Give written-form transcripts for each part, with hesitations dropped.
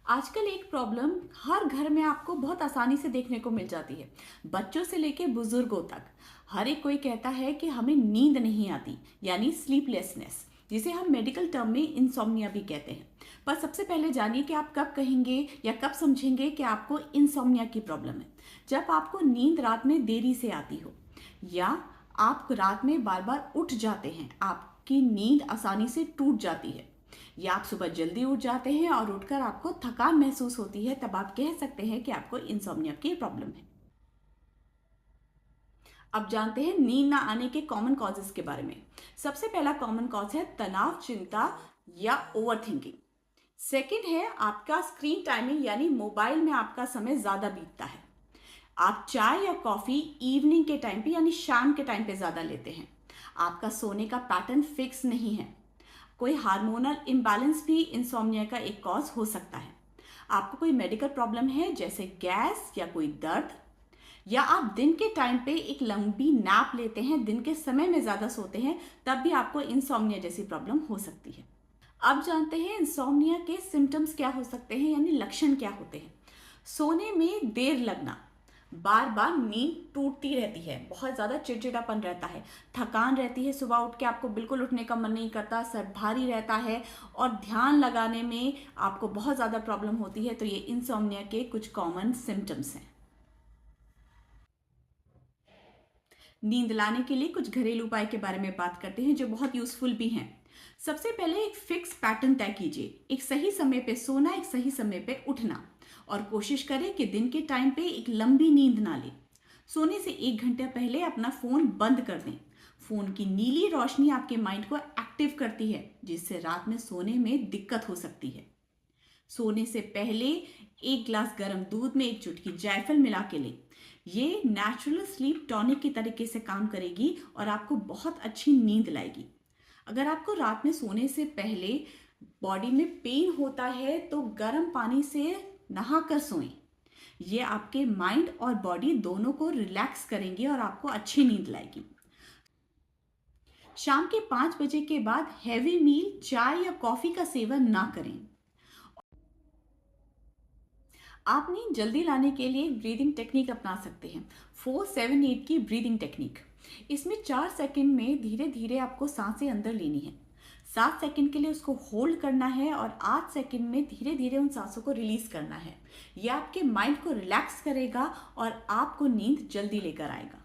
आजकल एक प्रॉब्लम हर घर में आपको बहुत आसानी से देखने को मिल जाती है। बच्चों से लेके बुजुर्गों तक हर एक कोई कहता है कि हमें नींद नहीं आती, यानी स्लीपलेसनेस, जिसे हम मेडिकल टर्म में इंसोम्निया भी कहते हैं। पर सबसे पहले जानिए कि आप कब कहेंगे या कब समझेंगे कि आपको इंसोम्निया की प्रॉब्लम है। जब आपको नींद रात में देरी से आती हो, या आप रात में बार बार उठ जाते हैं, आपकी नींद आसानी से टूट जाती है, या आप सुबह जल्दी उठ जाते हैं और उठकर आपको थकान महसूस होती है, तब आप कह सकते हैं कि आपको इंसोम्निया की प्रॉब्लम है। अब जानते हैं नींद ना आने के कॉमन कॉजेस के बारे में। सबसे पहला कॉमन कॉज है तनाव, चिंता या ओवर थिंकिंग। सेकेंड है आपका स्क्रीन टाइमिंग, यानी मोबाइल में आपका समय ज्यादा बीतता है। आप चाय या कॉफी इवनिंग के टाइम पे यानी शाम के टाइम पे ज्यादा लेते हैं। आपका सोने का पैटर्न फिक्स नहीं है। कोई हार्मोनल इम्बैलेंस भी इंसोम्निया का एक कॉज हो सकता है। आपको कोई मेडिकल प्रॉब्लम है जैसे गैस या कोई दर्द, या आप दिन के टाइम पे एक लंबी नैप लेते हैं, दिन के समय में ज्यादा सोते हैं, तब भी आपको इंसोम्निया जैसी प्रॉब्लम हो सकती है। अब जानते हैं इंसोम्निया के सिम्टम्स क्या हो सकते हैं, यानी लक्षण क्या होते हैं। सोने में देर लगना, बार बार नींद टूटती रहती है, बहुत ज़्यादा चिड़चिड़ापन रहता है, थकान रहती है, सुबह उठ के आपको बिल्कुल उठने का मन नहीं करता, सर भारी रहता है और ध्यान लगाने में आपको बहुत ज़्यादा प्रॉब्लम होती है। तो ये इंसोम्निया के कुछ कॉमन सिम्टम्स हैं। नींद लाने के लिए कुछ घरेलू उपाय के बारे में बात करते हैं जो बहुत यूजफुल भी हैं। सबसे पहले एक फिक्स पैटर्न तय कीजिए, एक सही समय पे सोना, एक सही समय पे उठना, और कोशिश करें कि दिन के टाइम पे एक लंबी नींद ना लें। सोने से 1 घंटा पहले अपना फोन बंद कर दें। फोन की नीली रोशनी आपके माइंड को एक्टिव करती है, जिससे रात में सोने में दिक्कत हो सकती है। सोने से पहले 1 गिलास गर्म दूध में एक चुटकी जायफल मिला के लें। ये नेचुरल स्लीप टॉनिक की तरीके से काम करेगी और आपको बहुत अच्छी नींद लाएगी। अगर आपको रात में सोने से पहले बॉडी में पेन होता है तो गर्म पानी से नहाकर सोएं। ये आपके माइंड और बॉडी दोनों को रिलैक्स करेंगे और आपको अच्छी नींद लाएगी। शाम के 5 बजे के बाद हैवी मील, चाय या कॉफी का सेवन ना करें। आप नींद जल्दी लाने के लिए ब्रीदिंग टेक्निक अपना सकते हैं। 4-7-8 की ब्रीदिंग टेक्निक। इसमें 4 सेकंड में धीरे धीरे आपको सांसें अंदर लेनी है, 7 सेकंड के लिए उसको होल्ड करना है और 8 सेकंड में धीरे धीरे उन सांसों को रिलीज करना है। यह आपके माइंड को रिलैक्स करेगा और आपको नींद जल्दी लेकर आएगा।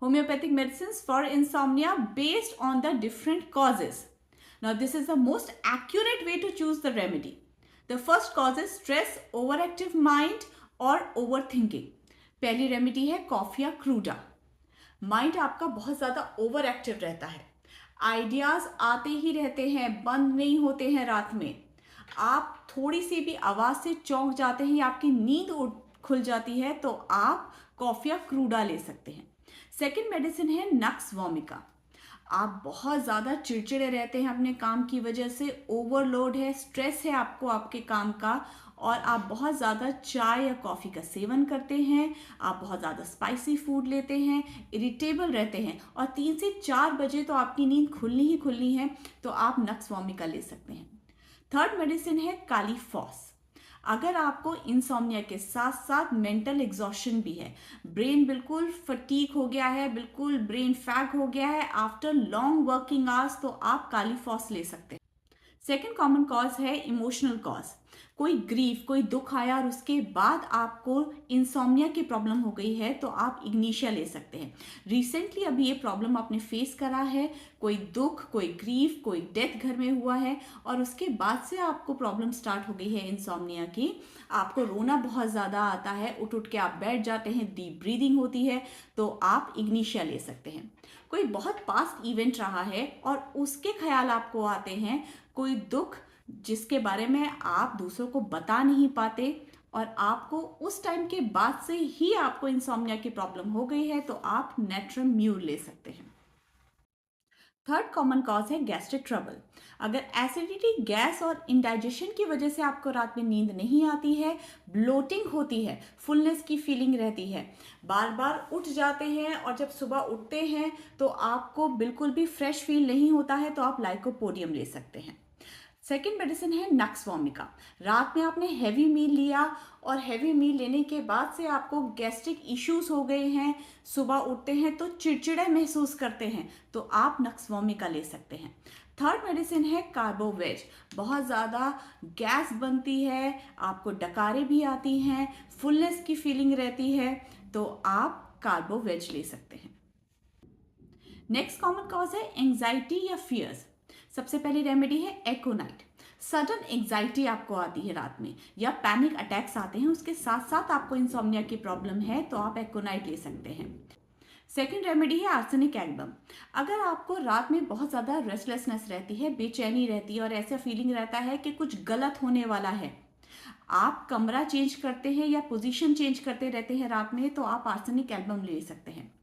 Homeopathic medicines for insomnia based on the different causes. Now, this is the most accurate way to choose the remedy. The first cause is stress, overactive mind और overthinking. पहली रेमेडी है कॉफिया क्रूडा। माइंड आपका बहुत ज़्यादा over active रहता है, ideas आते ही रहते हैं, बंद नहीं होते हैं रात में। आप थोड़ी सी भी आवाज़ से चौंक जाते हैं या आपकी नींद खुल जाती है तो आप कॉफिया क्रूडा ले सकते हैं। सेकेंड मेडिसिन है नक्स वोमिका। आप बहुत ज़्यादा चिड़चिड़े रहते हैं अपने काम की वजह से, ओवरलोड है, स्ट्रेस है आपको आपके काम का, और आप बहुत ज़्यादा चाय या कॉफ़ी का सेवन करते हैं, आप बहुत ज़्यादा स्पाइसी फूड लेते हैं, इरिटेबल रहते हैं, और 3 से 4 बजे तो आपकी नींद खुलनी है, तो आप नक्स वोमिका ले सकते हैं। थर्ड मेडिसिन है काली फॉस। अगर आपको इंसोम्निया के साथ साथ मेंटल एग्जॉशन भी है, ब्रेन बिल्कुल फटीक हो गया है, बिल्कुल ब्रेन फैग हो गया है आफ्टर लॉन्ग वर्किंग आवर्स, तो आप काली फॉस ले सकते हैं। सेकेंड कॉमन कॉज है इमोशनल कॉज। कोई ग्रीफ, कोई दुख आया और उसके बाद आपको इंसोम्निया की प्रॉब्लम हो गई है तो आप इग्निशिया ले सकते हैं। रिसेंटली अभी ये प्रॉब्लम आपने फेस करा है, कोई दुख, कोई ग्रीफ, कोई डेथ घर में हुआ है और उसके बाद से आपको प्रॉब्लम स्टार्ट हो गई है इंसोम्निया की, आपको रोना बहुत ज़्यादा आता है, उठ उठ के आप बैठ जाते हैं, डीप ब्रीदिंग होती है, तो आप इग्निशिया ले सकते हैं। कोई बहुत पास्ट इवेंट रहा है और उसके ख्याल आपको आते हैं, कोई दुख जिसके बारे में आप दूसरों को बता नहीं पाते और आपको उस टाइम के बाद से ही आपको इंसोम्निया की प्रॉब्लम हो गई है, तो आप नेट्रम म्यूर ले सकते हैं। थर्ड कॉमन कॉज है गैस्ट्रिक ट्रबल। अगर एसिडिटी, गैस और इंडाइजेशन की वजह से आपको रात में नींद नहीं आती है, ब्लोटिंग होती है, फुलनेस की फीलिंग रहती है, बार बार उठ जाते हैं और जब सुबह उठते हैं तो आपको बिल्कुल भी फ्रेश फील नहीं होता है, तो आप लाइकोपोडियम ले सकते हैं। सेकेंड मेडिसिन है नक्स वोमिका। रात में आपने हैवी मील लिया और हैवी मील लेने के बाद से आपको गैस्ट्रिक इश्यूज हो गए हैं, सुबह उठते हैं तो चिड़चिड़े महसूस करते हैं, तो आप नक्स वोमिका ले सकते हैं। थर्ड मेडिसिन है कार्बोवेज। बहुत ज़्यादा गैस बनती है, आपको डकारे भी आती हैं, फुलनेस की फीलिंग रहती है, तो आप कार्बोवेज ले सकते हैं। नेक्स्ट कॉमन कॉज है एंजाइटी या फियर्स। सबसे पहली रेमेडी है एकोनाइट। सडन एंजाइटी आपको आती है रात में या पैनिक अटैक्स आते हैं, उसके साथ साथ आपको इंसोम्निया की प्रॉब्लम है, तो आप एकोनाइट ले सकते हैं। सेकेंड रेमेडी है आर्सेनिक एल्बम। अगर आपको रात में बहुत ज़्यादा रेस्टलेसनेस रहती है, बेचैनी रहती है और ऐसा फीलिंग रहता है कि कुछ गलत होने वाला है, आप कमरा चेंज करते हैं या पोजीशन चेंज करते रहते हैं रात में, तो आप आर्सेनिक एल्बम ले सकते हैं।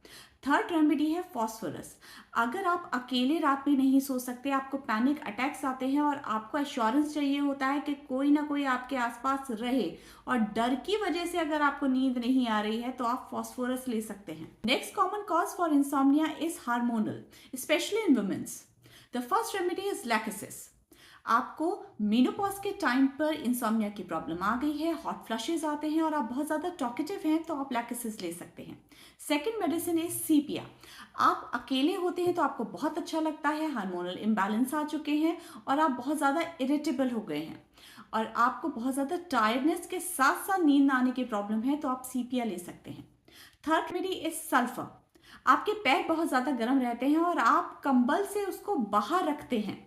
थर्ड रेमेडी है फॉस्फोरस। अगर आप अकेले रात में नहीं सो सकते, आपको पैनिक अटैक्स आते हैं और आपको एश्योरेंस चाहिए होता है कि कोई ना कोई आपके आसपास रहे, और डर की वजह से अगर आपको नींद नहीं आ रही है, तो आप फॉस्फोरस ले सकते हैं। Next common cause for insomnia is hormonal, specially in womens. The first remedy is lactosis. आपको मेनोपॉज के टाइम पर इंसोम्निया की प्रॉब्लम आ गई है, हॉट फ्लशेज आते हैं और आप बहुत ज़्यादा टॉकेटिव हैं, तो आप लैक्टोसिस ले सकते हैं। सेकेंड मेडिसिन इज सीपिया। आप अकेले होते हैं तो आपको बहुत अच्छा लगता है, हार्मोनल इम्बैलेंस आ चुके हैं और आप बहुत ज़्यादा इरिटेबल हो गए हैं और आपको बहुत ज़्यादा टायर्डनेस के साथ साथ नींद आने की प्रॉब्लम है, तो आप सीपिया ले सकते हैं। Third remedy is sulphur. आपके पैर बहुत ज़्यादा गर्म रहते हैं और आप कंबल से उसको बाहर रखते हैं,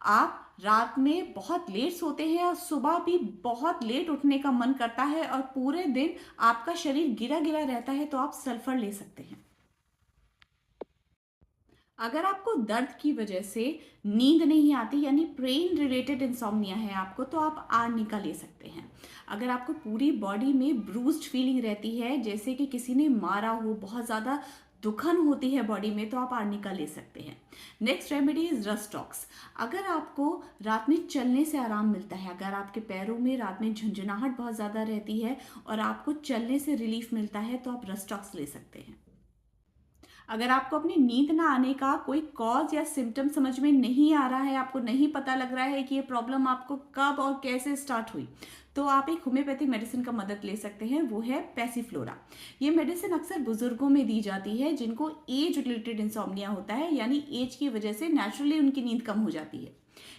आप रात में बहुत लेट सोते हैं और सुबह भी बहुत लेट उठने का मन करता है और पूरे दिन आपका शरीर गिरा गिरा रहता है, तो आप सल्फर ले सकते हैं। अगर आपको दर्द की वजह से नींद नहीं आती, यानी ब्रेन रिलेटेड इंसोम्निया है आपको, तो आप आर्निका ले सकते हैं। अगर आपको पूरी बॉडी में ब्रूस्ड फीलिंग रहती है, जैसे कि किसी ने मारा हो, बहुत ज़्यादा दुखन होती है बॉडी में, तो आप आर्निका ले सकते हैं। Next remedy is rhus tox. अगर आपको रात में चलने से आराम मिलता है, अगर आपके पैरों में रात में झुंझुनाहट बहुत ज़्यादा रहती है और आपको चलने से रिलीफ मिलता है, तो आप रस्टॉक्स ले सकते हैं। अगर आपको अपनी नींद ना आने का कोई कॉज या सिम्टम समझ में नहीं आ रहा है, आपको नहीं पता लग रहा है कि ये प्रॉब्लम आपको कब और कैसे स्टार्ट हुई, तो आप एक होम्योपैथिक मेडिसिन का मदद ले सकते हैं, वो है पैसिफ्लोरा। ये मेडिसिन अक्सर बुजुर्गों में दी जाती है जिनको एज रिलेटेड इंसोम्निया होता है, यानी एज की वजह से नेचुरली उनकी नींद कम हो जाती है।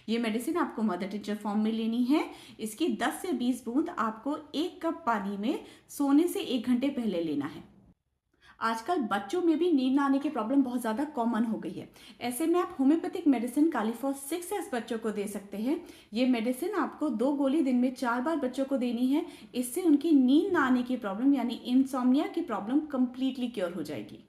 ये मेडिसिन आपको मदर टिंचर फॉर्म में लेनी है। इसकी 10 से 20 बूंद आपको 1 कप पानी में सोने से 1 घंटे पहले लेना है। आजकल बच्चों में भी नींद ना आने की प्रॉब्लम बहुत ज़्यादा कॉमन हो गई है। ऐसे में आप होम्योपैथिक मेडिसिन कालीफॉस 6S बच्चों को दे सकते हैं। ये मेडिसिन आपको 2 गोली दिन में 4 बार बच्चों को देनी है। इससे उनकी नींद ना आने की प्रॉब्लम यानी इंसोम्निया की प्रॉब्लम कंप्लीटली क्योर हो जाएगी।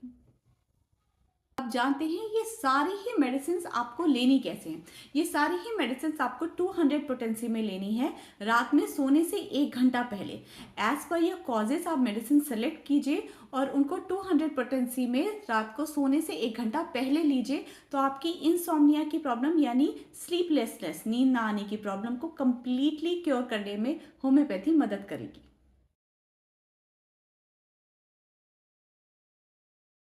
आप जानते हैं ये सारी ही मेडिसिन आपको लेनी कैसे हैं। ये सारी ही मेडिसिन आपको 200 पोटेंसी में लेनी है, रात में सोने से 1 घंटा पहले। एज पर योर कॉजेज आप मेडिसिन सेलेक्ट कीजिए और उनको 200 पोटेंसी में रात को सोने से 1 घंटा पहले लीजिए, तो आपकी इंसोम्निया की प्रॉब्लम यानी स्लीपलेसनेस, नींद ना आने की प्रॉब्लम को कंप्लीटली क्योर करने में होम्योपैथी मदद करेगी।